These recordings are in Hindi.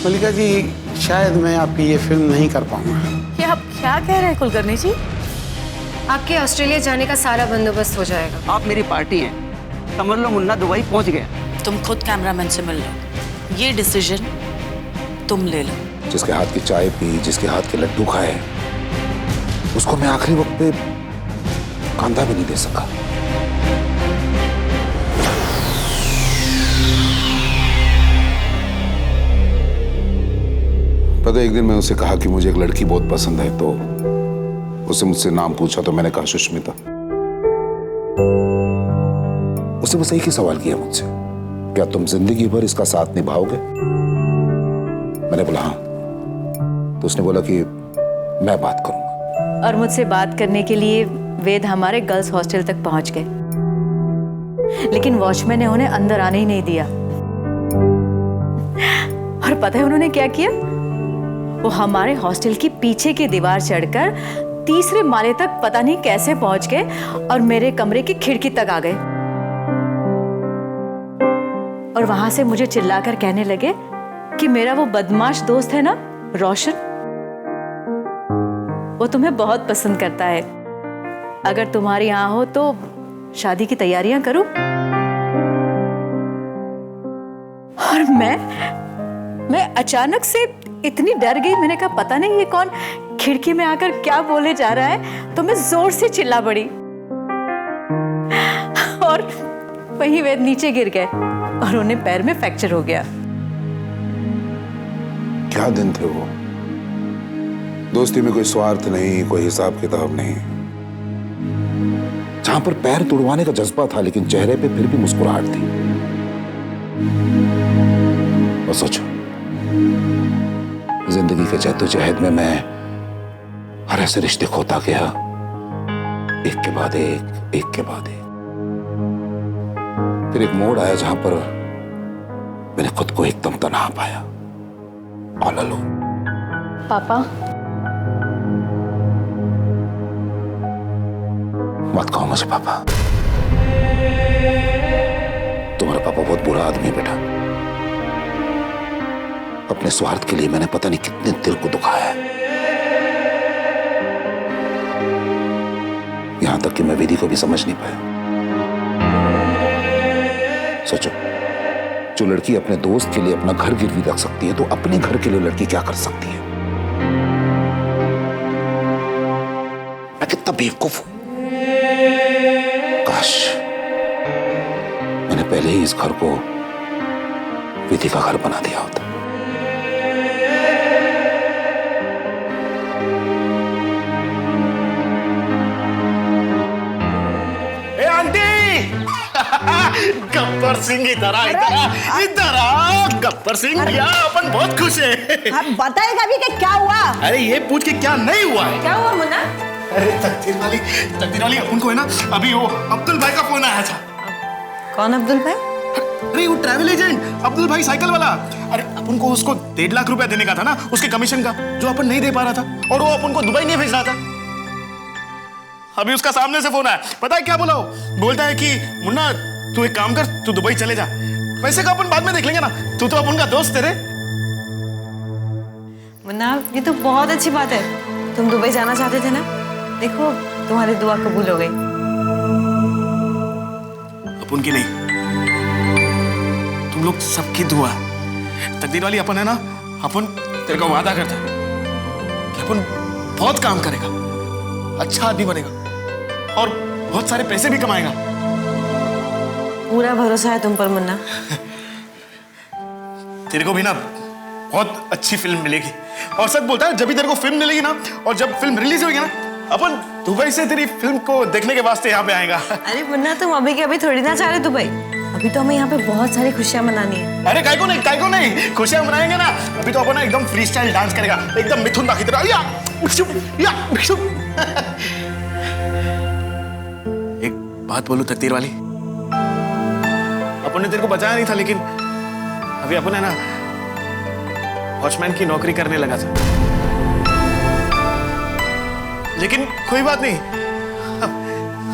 मल्लिका जी, शायद मैं आपकी ये फिल्म नहीं कर पाऊंगा। ये आप क्या कह रहे हैं कुलकर्णी जी? आपके ऑस्ट्रेलिया जाने का सारा बंदोबस्त हो जाएगा। आप मेरी पार्टी हैं, समझ लो मुन्ना दुबई पहुंच गया। तुम खुद कैमरामैन से मिल लो, ये डिसीजन तुम ले लो। जिसके हाथ की चाय पी, जिसके हाथ के लड्डू खाए, उसको मैं आखिरी वक्त पे कांधा भी नहीं दे सका। पता है, एक दिन मैं उसे कहा कि मुझे एक लड़की बहुत पसंद है, तो उससे मुझसे नाम पूछा तो मैंने कहा सुष्मिता। उसने बस एक ही सवाल किया मुझसे, क्या तुम जिंदगी भर इसका साथ निभाओगे? मैंने बोला हाँ। तो उसने बोला कि मैं बात करूंगा। और मुझसे बात करने के लिए वेद हमारे गर्ल्स हॉस्टल तक पहुंच गए, लेकिन वॉचमैन ने उन्हें अंदर आने ही नहीं दिया। और पता है उन्होंने क्या किया? वो हमारे हॉस्टल की पीछे की दीवार चढ़कर तीसरे माले तक पता नहीं कैसे पहुंच गए और मेरे कमरे की खिड़की तक आ गए। और वहां से मुझे चिल्लाकर कहने लगे कि मेरा वो बदमाश दोस्त है ना रोशन, वो तुम्हें बहुत पसंद करता है। अगर तुम्हारे यहां हो तो शादी की तैयारियां करो। और मैं अचानक से इतनी डर गई, मैंने कहा पता नहीं ये कौन खिड़की में आकर क्या बोले जा रहा है, तो मैं जोर से चिल्ला पड़ी और वहीं वेद नीचे गिर गए और उन्हें पैर में फ्रैक्चर हो गया। क्या दिन थे वो। दोस्ती में कोई स्वार्थ नहीं, कोई हिसाब किताब नहीं। जहां पर पैर तुड़वाने का जज्बा था, लेकिन चेहरे पे फिर भी मुस्कुराहट थी। और सोचो, जिंदगी के जद्दोजहद में मैं हर ऐसे रिश्ते खोता गया, एक के बाद एक के बाद एक। फिर एक मोड़ आया जहां पर मैंने खुद को एकदम तन्हा पाया, ऑल अलोन। पापा, मत कहो मुझे पापा। तुम्हारा पापा बहुत बुरा आदमी है बेटा। अपने स्वार्थ के लिए मैंने पता नहीं कितने दिल को दुखाया है। यहां तक कि मैं विधि को भी समझ नहीं पाया। सोचो, जो लड़की अपने दोस्त के लिए अपना घर गिरवी रख सकती है, तो अपने घर के लिए लड़की क्या कर सकती है? मैं कितना बेवकूफ हूं। काश मैंने पहले ही इस घर को विधि का घर बना दिया होता। गब्बर सिंह इधर आ गब्बर सिंह, क्या अपन बहुत खुश है। आप बताएगा भी कि क्या हुआ? अरे ये पूछ के क्या नहीं हुआ है? क्या हुआ मुन्ना? अरे तकदीर वाली अपन को है ना, अभी वो अब्दुल भाई का फोन आया था। कौन अब्दुल भाई? अरे वो ट्रैवल एजेंट अब्दुल भाई, साइकिल वाला। अरे अपन को उसको 1.5 लाख रुपया देने का था ना, उसके कमीशन का, जो अपन नहीं दे पा रहा था, और वो अपन को दुबई नहीं भेज रहा था। अभी उसका सामने से फोन आया। पता है क्या बोला? बोलता है कि मुन्ना तू एक काम कर, तू दुबई चले जा, पैसे का अपन बाद में देख लेंगे ना, तू तो अपन का दोस्त है रे। मुन्ना, ये तो बहुत अच्छी बात है। तुम दुबई जाना चाहते थे ना, देखो तुम्हारी दुआ कबूल हो गई। अपन की नहीं, तुम लोग सबकी दुआ। तकदीर वाली अपन है ना, अपन तेरे को वादा करता है कि अपन बहुत काम करेगा, अच्छा आदमी बनेगा और बहुत सारे पैसे भी कमाएगा। पूरा भरोसा है तुम पर मुन्ना। तेरे को भी ना बहुत अच्छी फिल्म मिलेगी। और सच बोलता है, जब भी तेरे को फिल्म मिलेगी ना, और जब फिल्म रिलीज होगी ना, अपन दुबई से तेरी फिल्म को देखने के वास्ते यहाँ पे आएगा। अरे मुन्ना, तुम अभी के अभी थोड़ी ना जा रहे दुबई। अभी तो हमें यहाँ पे बहुत सारी खुशियां मनानी है। अरे काय को नहीं, खुशियां मनाएंगे ना। अभी तो अपन एकदम फ्री स्टाइल डांस करेगा, एकदम मिथुन दा की तरह। एक बात बोलूं तकदीर वाली, अपन ने तेरे को बचाया नहीं था, लेकिन अभी अपन है ना वॉचमैन की नौकरी करने लगा था। लेकिन कोई बात नहीं,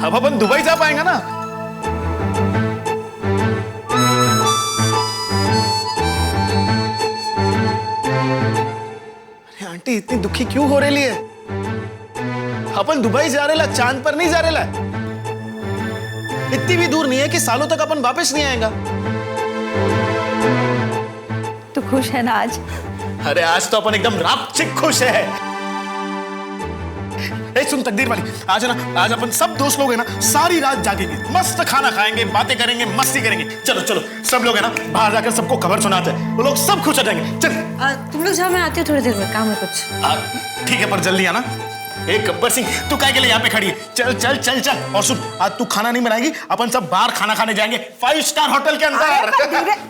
अब अपन दुबई जा पाएंगे ना। आंटी इतनी दुखी क्यों हो रही है? अपन दुबई जा रहे ला, चांद पर नहीं जा रहे ला। इतनी भी दूर नहीं है कि सालों तक अपन वापस नहीं आएगा। तू खुश है ना आज? अरे आज तो अपन एकदम रापचिक खुश है। ए सुन तकदीर वाली, आज है ना, आज अपन सब दोस्त लोग है ना सारी रात जागेंगे, मस्त खाना खाएंगे, बातें करेंगे, मस्ती करेंगे। चलो चलो सब लोग है ना बाहर जाकर सबको खबर सुनाते हैं, वो लोग सब खुश हो जाएंगे। चल तुम लोग जाओ, मैं आती हूँ थोड़ी देर में, काम है कुछ। ठीक है पर जल्दी आना। एक गब्बर सिंह तू काय के लिए यहाँ पे खड़ी है? चल चल चल चल। और सुन, आज तू खाना नहीं बनाएगी, अपन सब बाहर खाना खाने जाएंगे 5 स्टार होटल के अंदर।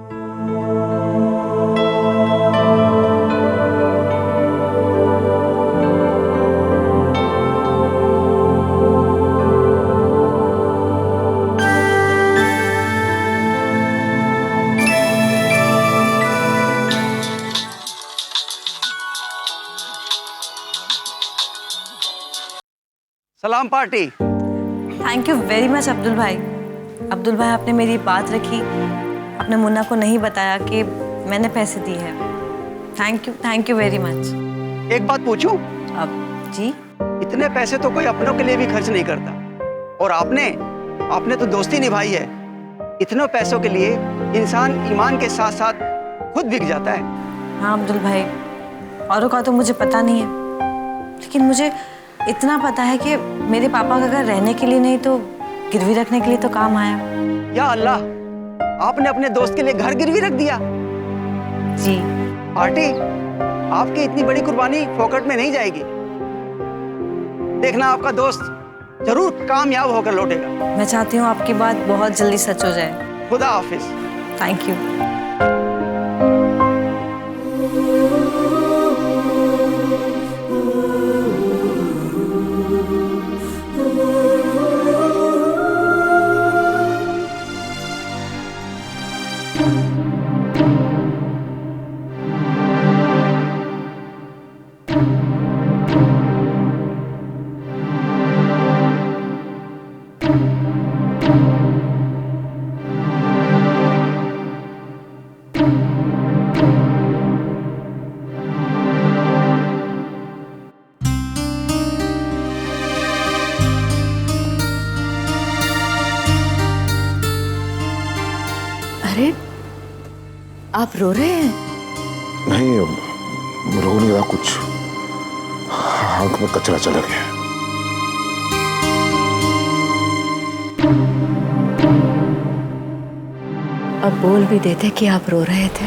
सलाम party. Thank you very much Abdul भाई। अब्दुल भाई आपने मेरी बात रखी, आपने मुन्ना को नहीं बताया कि मैंने पैसे दिए हैं। Thank you very much. एक बात पूछूं? अब जी, इतने पैसे तो कोई अपनों के लिए भी खर्च नहीं करता, और आपने तो दोस्ती निभाई है। इतने पैसों के लिए इंसान ईमान के साथ साथ खुद बिक जाता है। हाँ अब्दुल भाई, औरों का तो मुझे पता नहीं है, लेकिन मुझे इतना पता है कि मेरे पापा का घर रहने के लिए नहीं तो गिरवी रखने के लिए तो काम आया। या अल्लाह, आपने अपने दोस्त के लिए घर गिरवी रख दिया। जी पार्टी, आपकी इतनी बड़ी कुर्बानी फोकट में नहीं जाएगी। देखना आपका दोस्त जरूर कामयाब होकर लौटेगा। मैं चाहती हूँ आपकी बात बहुत जल्दी सच हो जाए। खुदा हाफिज। Thank you. अरे आप रो रहे हैं? नहीं, रो नहीं रहा, कुछ आंख में कचरा चला गया। अब बोल भी देते कि आप रो रहे थे।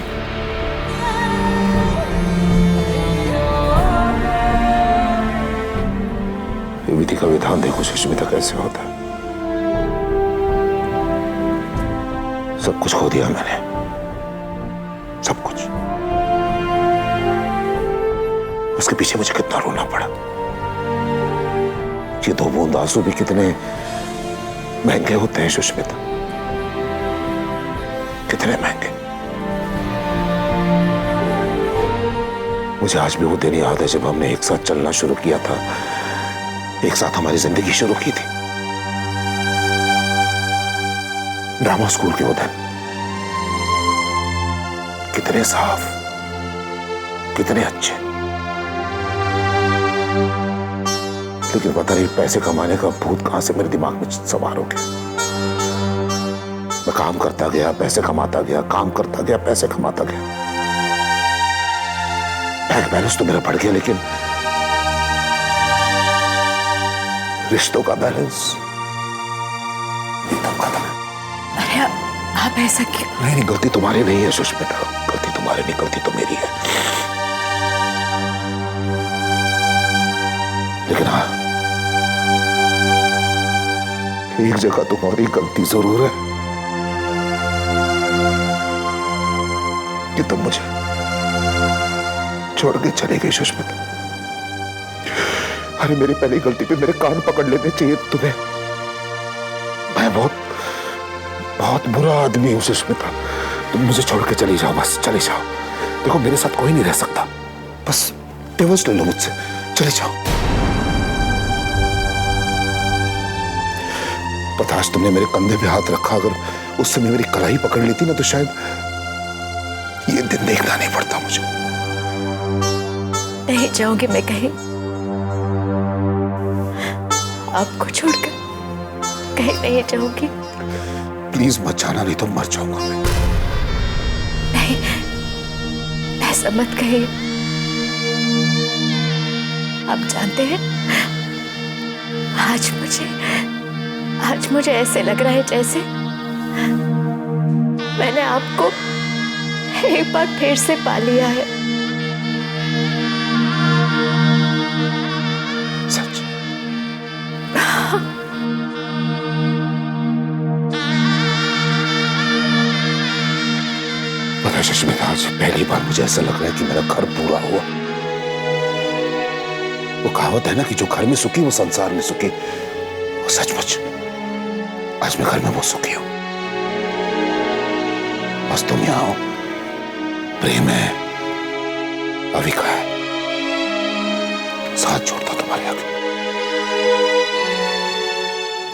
विधि का विधान देखो सुष्मिता कैसे होता है। सब कुछ खो दिया मैंने, सब कुछ। उसके पीछे मुझे कितना रोना पड़ा। ये 2 बूंद आंसू भी कितने महंगे होते हैं सुष्मिता, कितने महंगे। मुझे आज भी वो दिन याद है जब हमने एक साथ चलना शुरू किया था, एक साथ हमारी जिंदगी शुरू की थी। ड्रामा स्कूल के वो दिन, कितने साफ, कितने अच्छे। लेकिन पता नहीं पैसे कमाने का भूत कहां से मेरे दिमाग में सवार हो गया। मैं काम करता गया, पैसे कमाता गया, काम करता गया, पैसे कमाता गया। बैंक बैलेंस तो मेरा बढ़ गया, लेकिन रिश्तों का बैलेंस एकदम खत्म है। अरे आप ऐसा क्यों? नहीं, गलती तुम्हारी नहीं है सुष्मिता, गलती तुम्हारी नहीं, गलती तो मेरी है। लेकिन हाँ, एक जगह तुम्हारी गलती जरूर है कि तुम मुझे छोड़ के चले गई सुष्मिता। अरे मेरी पहली गलती पे मेरे कान पकड़ लेने चाहिए तुम्हें। मैं बहुत बुरा आदमी हूं सुष्मिता। तुम मुझे छोड़ के चली जाओ, बस चले जाओ। देखो मेरे साथ कोई नहीं रह सकता, बस डिवोर्स ले लो मुझसे, चले जाओ। पता, आज तुमने मेरे कंधे पे हाथ रखा, अगर उस समय मेरी कलाई पकड़ लेती ना तो शायद ये दिन देखना नहीं पड़ता मुझे। नहीं जाऊंगी मैं कहीं, आपको छोड़कर कहीं नहीं जाऊंगी। प्लीज मत जाना, नहीं तो मर जाऊंगा मैं। नहीं, ऐसा मत कहिए। आप जानते हैं, आज मुझे ऐसे लग रहा है जैसे मैंने आपको एक बार फिर से पा लिया है। सच? पता है सुष्मिता, आज पहली बार मुझे ऐसा लग रहा है कि मेरा घर पूरा हुआ। वो कहावत है ना कि जो घर में सुखी वो संसार में सुखी, वो सचमुच आज मैं घर में बहुत सुखी हूं। बस तुम यहां हो, प्रेम है, अविका है, साथ छोड़ता तुम्हारे आगे।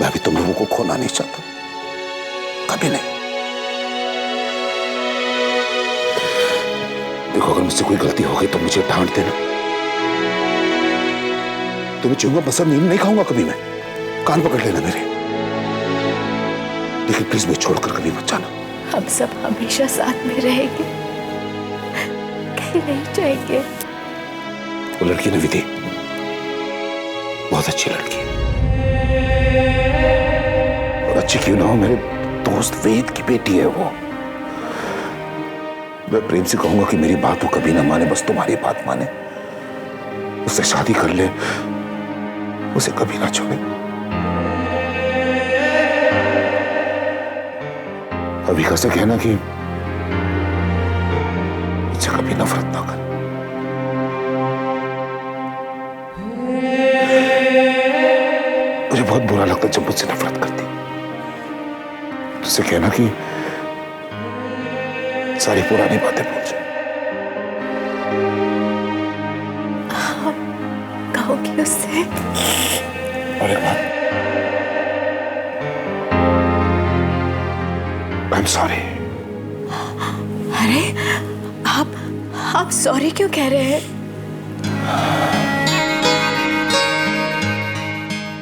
मैं भी तुम लोगों को खोना नहीं चाहता, कभी नहीं। देखो, अगर मुझसे कोई गलती हो गई तो मुझे डांट देना। तुम्हें च्युइंगम पसंद नहीं खाऊंगा कभी मैं, कान पकड़ लेना मेरे, लेकिन प्लीज मुझे छोड़कर कभी मत जाना। हम सब हमेशा साथ में रहेंगे, कहीं नहीं जाएंगे। वो लड़की ना विधि, बहुत अच्छी लड़की है, और अच्छी क्यों ना हो, मेरे दोस्त वेद की बेटी है वो। मैं प्रेम से कहूंगा कि मेरी बात वो कभी ना माने, बस तुम्हारी बात माने, उससे शादी कर ले, उसे कभी ना छोड़े। अविका से कहना कि मुझसे कभी नफरत ना कर। मुझे बहुत बुरा लगता जब मुझसे नफरत करती। उससे कहना कि सारी पुरानी बातें भूल जाए। कहोगी उससे? अरे बात, I'm sorry। अरे आप सॉरी क्यों कह रहे हैं?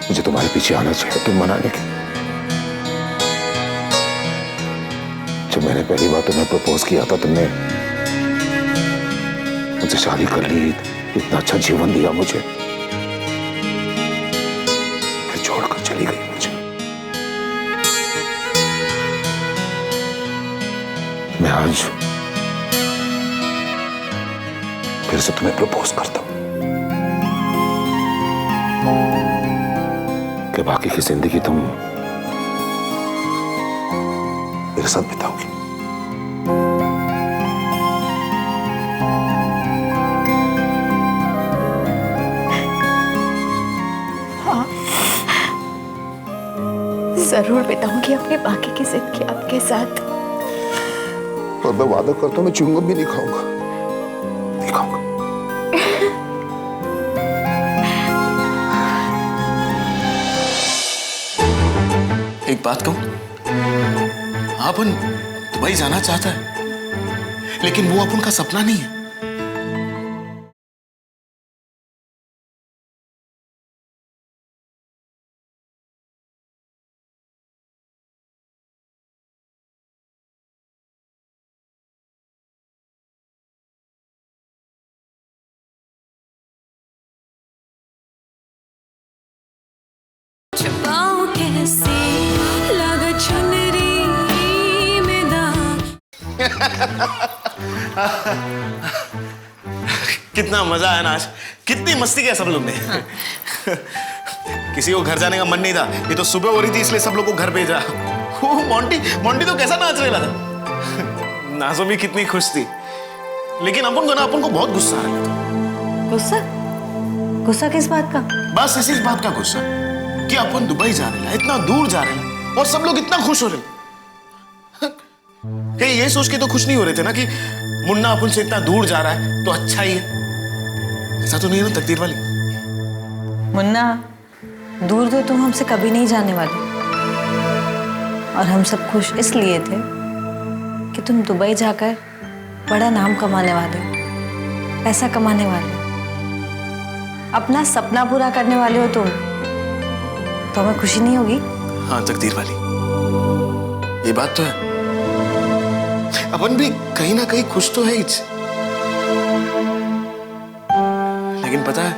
मुझे तुम्हारे पीछे आना चाहिए तुम मनाने के। जब मैंने पहली बार तुम्हें प्रपोज किया था, तुमने मुझसे शादी कर ली, इतना अच्छा जीवन दिया मुझे, फिर छोड़कर चली गई मुझे। मैं आज फिर से तुम्हें प्रपोज करता हूं कि बाकी की जिंदगी तुम मेरे साथ बिताओगी। हाँ, जरूर बिताऊंगी अपनी बाकी की जिंदगी आपके साथ। और मैं वादा करता हूं, मैं च्युइंगम भी नहीं खाऊंगा, नहीं खाऊंगा। एक बात कहूं, अपन दुबई जाना चाहता है, लेकिन वो अपन का सपना नहीं है। कितना मजा आया ना आज, कितनी मस्ती किया सब लोग ने। किसी को घर जाने का मन नहीं था, ये तो सुबह हो रही थी इसलिए सब लोग को घर भेजा। मोंटी तो कैसा नाच रहा था। नाज़ो भी कितनी खुश थी, लेकिन अपन को बहुत गुस्सा आ रहा था। गुस्सा? गुस्सा किस बात का? बस इसी बात का गुस्सा कि अपन दुबई जा रहे हैं, इतना दूर जा रहे हैं, और सब लोग इतना खुश हो रहे हैं। कहीं ये सोच के तो खुश नहीं हो रहे थे ना कि मुन्ना अपन से इतना दूर जा रहा है तो अच्छा ही है। ऐसा तो नहीं है ना तकदीर वाली? मुन्ना, दूर तो तुम हमसे कभी नहीं जाने वाले, और हम सब खुश इसलिए थे कि तुम दुबई जाकर बड़ा नाम कमाने वाले, पैसा कमाने वाले। अपना सपना पूरा करने वाले हो तुम, तो हमें खुशी नहीं होगी? हाँ तकदीर वाली, ये बात तो है। अपन भी कहीं ना कहीं खुश तो है ही। लेकिन पता है,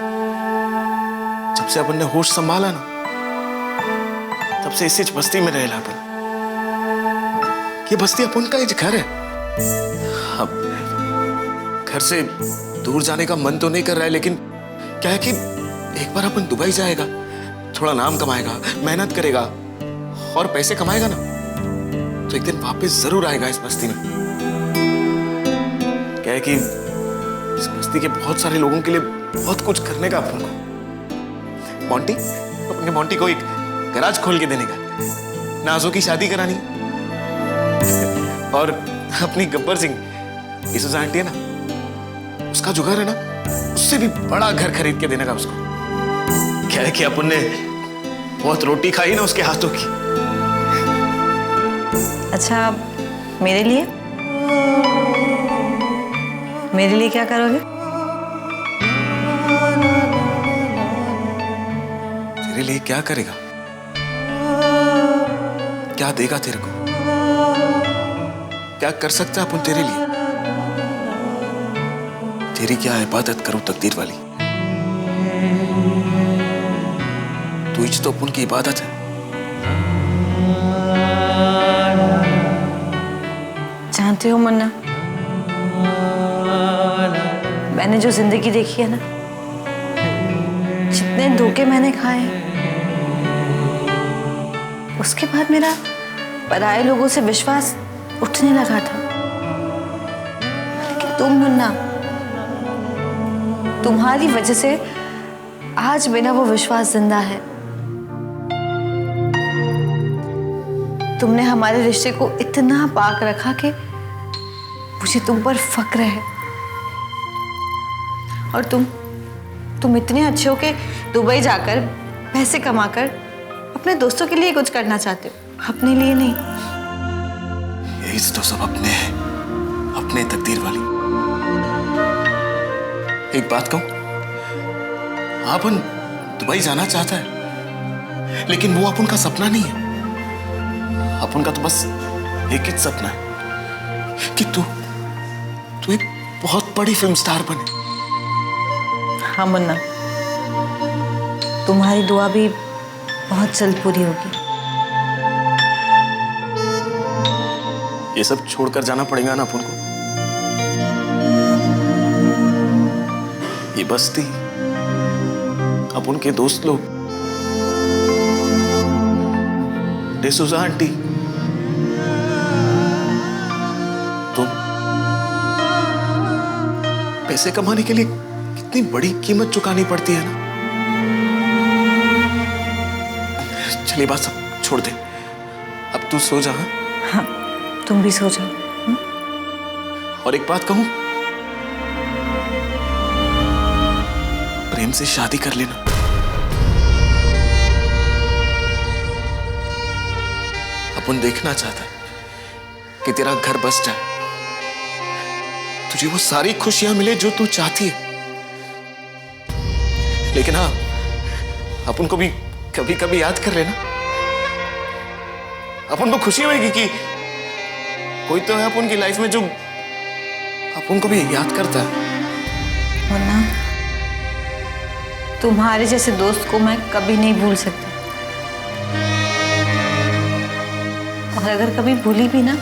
जब से अपन ने होश संभाला ना, तब से इसी बस्ती में रहेला अपन। ये बस्ती अपन का एक घर है। अब घर से दूर जाने का मन तो नहीं कर रहा है, लेकिन क्या है कि एक बार अपन दुबई जाएगा, थोड़ा नाम कमाएगा, मेहनत करेगा और पैसे कमाएगा ना, तो एक दिन वापस जरूर आएगा इस बस्ती में। क्या है कि इस बस्ती के बहुत सारे लोगों के लिए बहुत कुछ करने का अपन को। मोंटी, अपने मोंटी को एक गैराज खोल के देने का, नाजो की शादी करानी, और अपनी गब्बर सिंह इसुजा आंटी है ना, उसका जो घर है ना, उससे भी बड़ा घर खरीद के देने का उसको। क्या है कि अपन ने बहुत रोटी खाई ना उसके हाथों की। अच्छा, मेरे लिए? मेरे लिए क्या करोगे? तेरे लिए क्या करेगा? क्या देगा तेरे को? क्या कर सकता है अपन तेरे लिए? तेरी क्या इबादत करूं तकदीर वाली? तू ही तो अपन की इबादत है। जानते हो मुन्ना, मैंने जो जिंदगी देखी है ना, जितने धोखे मैंने खाए हैं, उसके बाद मेरा पराये लोगों से विश्वास उठने लगा था। लेकिन तुम मुन्ना, तुम्हारी वजह से आज मेरा वो विश्वास जिंदा है। तुमने हमारे रिश्ते को इतना पाक रखा कि मुझे तुम पर फक्र है। और तुम इतने अच्छे हो कि दुबई जाकर पैसे कमाकर अपने दोस्तों के लिए कुछ करना चाहते हो, अपने लिए नहीं। यही तो सब अपने हैं, अपने तकदीर वाली। एक बात कहूं, अपन दुबई जाना चाहता है, लेकिन वो अपन का सपना नहीं है। अपन का तो बस एक ही सपना है कि तू एक बहुत बड़ी फिल्म स्टार बने। हाँ मुन्ना, तुम्हारी दुआ भी बहुत जल्द पूरी होगी। ये सब छोड़कर जाना पड़ेगा ना अपन को। ये बस्ती, अपन के दोस्त लोग, डिसूजा आंटी, तुम। पैसे कमाने के लिए कितनी बड़ी कीमत चुकानी पड़ती है ना। चलिए बात सब छोड़ दे, अब तू सो जा। हाँ, तुम भी सो जाओ। और एक बात कहूं, प्रेम से शादी कर लेना। अपन देखना चाहता है कि तेरा घर बस जाए, तुझे वो सारी खुशियां मिले जो तू चाहती है। लेकिन हाँ, अपन को भी कभी कभी याद कर लेना। अपन को खुशी होगी कि कोई तो है अपन की लाइफ में जो अपन को भी याद करता है। मुन्ना, तुम्हारे जैसे दोस्त को मैं कभी नहीं भूल सकती, और अगर कभी भूली भी ना,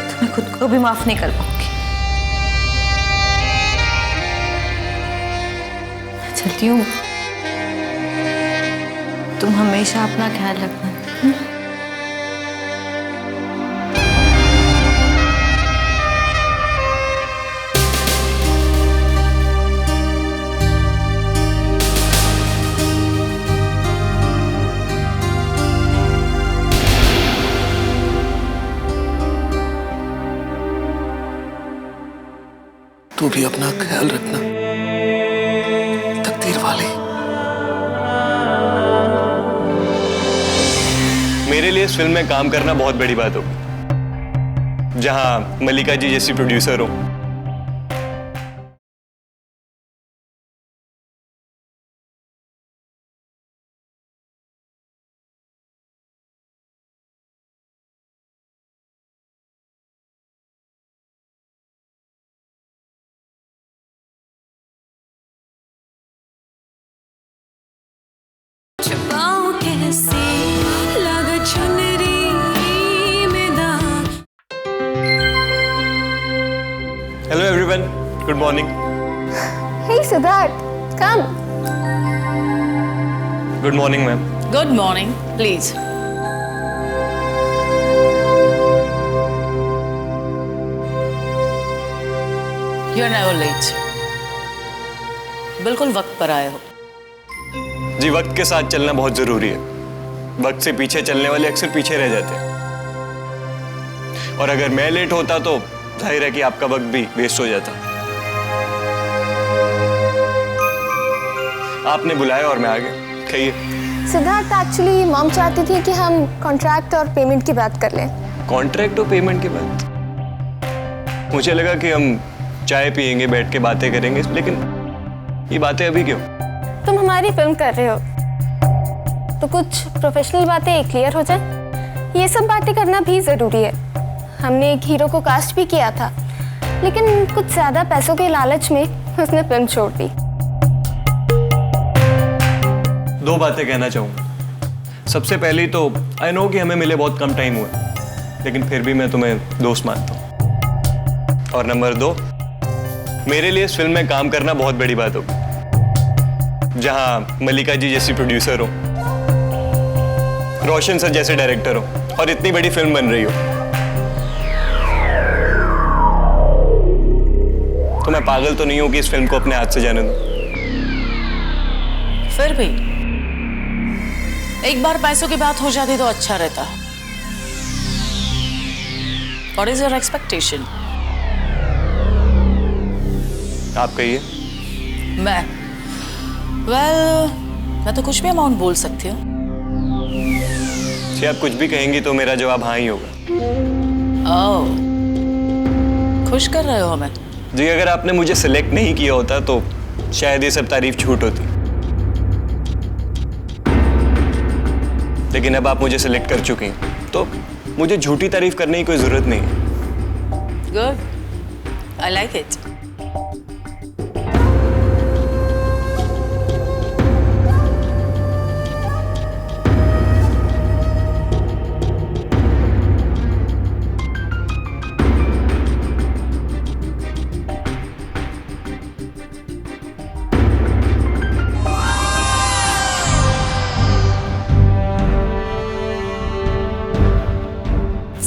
तो मैं खुद को भी माफ नहीं कर पाऊंगी। मैं चलती हूँ, तुम हमेशा अपना ख्याल रखना। तू भी अपना ख्याल रखना तकदीर वाली। मेरे लिए इस फिल्म में काम करना बहुत बड़ी बात होगी, जहां मल्लिका जी जैसी प्रोड्यूसर हो, good morning. Hey Siddharth, come. Good morning ma'am. Good morning, please. You are never late. बिल्कुल वक्त पर आए हो। जी, वक्त के साथ चलना बहुत जरूरी है। वक्त से पीछे चलने वाले अक्सर पीछे रह जाते हैं, और अगर मैं लेट होता तो जाहिर है कि आपका वक्त भी वेस्ट हो जाता। आपने बुलाया और मैं आ गया। कहिए। सिद्धार्थ, एक्चुअली मॉम चाहती थी कि हम कॉन्ट्रैक्ट और पेमेंट की बात कर लें। कॉन्ट्रैक्ट और पेमेंट की बात? मुझे लगा कि हम चाय पियेंगे, बैठ के बातें करेंगे, लेकिन ये बातें अभी क्यों? तुम हमारी फिल्म कर रहे हो तो कुछ प्रोफेशनल बातें क्लियर हो जाए। ये सब बातें करना भी जरूरी है। हमने एक हीरो को कास्ट भी किया था, लेकिन कुछ ज्यादा पैसों के लालच में उसने फिल्म छोड़ दी। दो बातें कहना चाहूंगा। सबसे पहली तो आई नो कि हमें मिले बहुत कम टाइम हुआ, लेकिन फिर भी मैं तुम्हें दोस्त मानता हूं। और नंबर दो, मेरे लिए इस फिल्म में काम करना बहुत बड़ी बात होगी, जहां मलिका जी जैसी प्रोड्यूसर हो, रोशन सर जैसे डायरेक्टर हो, और इतनी बड़ी फिल्म बन रही हो। तो मैं पागल तो नहीं हूं कि इस फिल्म को अपने हाथ से जाने दूं। फिर भी एक बार पैसों की बात हो जाती तो अच्छा रहता। What is your expectation? आप कहिए। मैं तो कुछ भी अमाउंट बोल सकती हूँ। जी, आप कुछ भी कहेंगी तो मेरा जवाब हाँ ही होगा। ओह, खुश कर रहे हो हमें? जी, अगर आपने मुझे सिलेक्ट नहीं किया होता तो शायद ये सब तारीफ झूठ होती, लेकिन अब आप मुझे सिलेक्ट कर चुकी हैं, तो मुझे झूठी तारीफ करने की कोई जरूरत नहीं है। Good, I like it.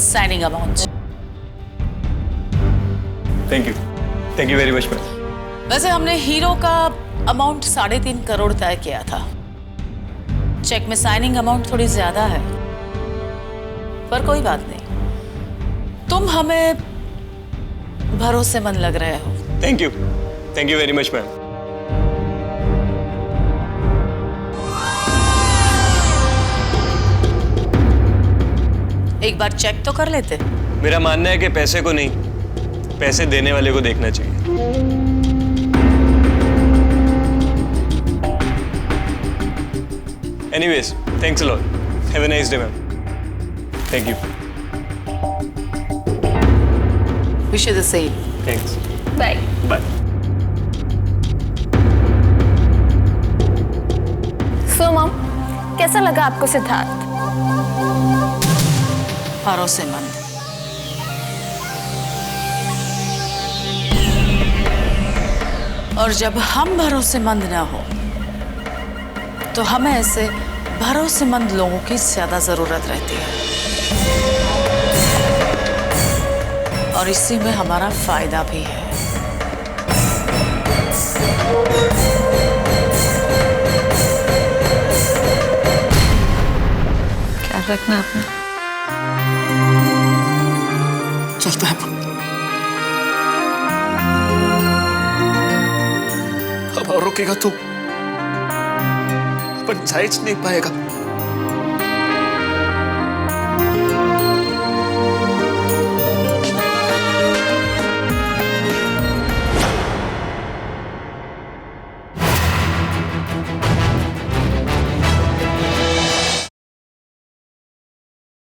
Signing amount. Thank you very much ma'am. वैसे हमने हीरो का अमाउंट 3.5 करोड़ तय किया था। चेक में साइनिंग अमाउंट थोड़ी ज्यादा है, पर कोई बात नहीं, तुम हमें भरोसेमंद लग रहे हो। Thank you very much ma'am. एक बार चेक तो कर लेते। मेरा मानना है कि पैसे को नहीं, पैसे देने वाले को देखना चाहिए। Anyways, thanks a lot. Have a nice day ma'am. Thank you. Wish you the same. Thanks. Bye. Bye. So mom, कैसा लगा आपको सिद्धार्थ? भरोसेमंद। और जब हम भरोसेमंद ना हो तो हमें ऐसे भरोसेमंद लोगों की ज्यादा जरूरत रहती है, और इसी में हमारा फायदा भी है। क्या रखना आपने? चलता है। अब और रुकेगा तो अपन जायज नहीं पाएगा।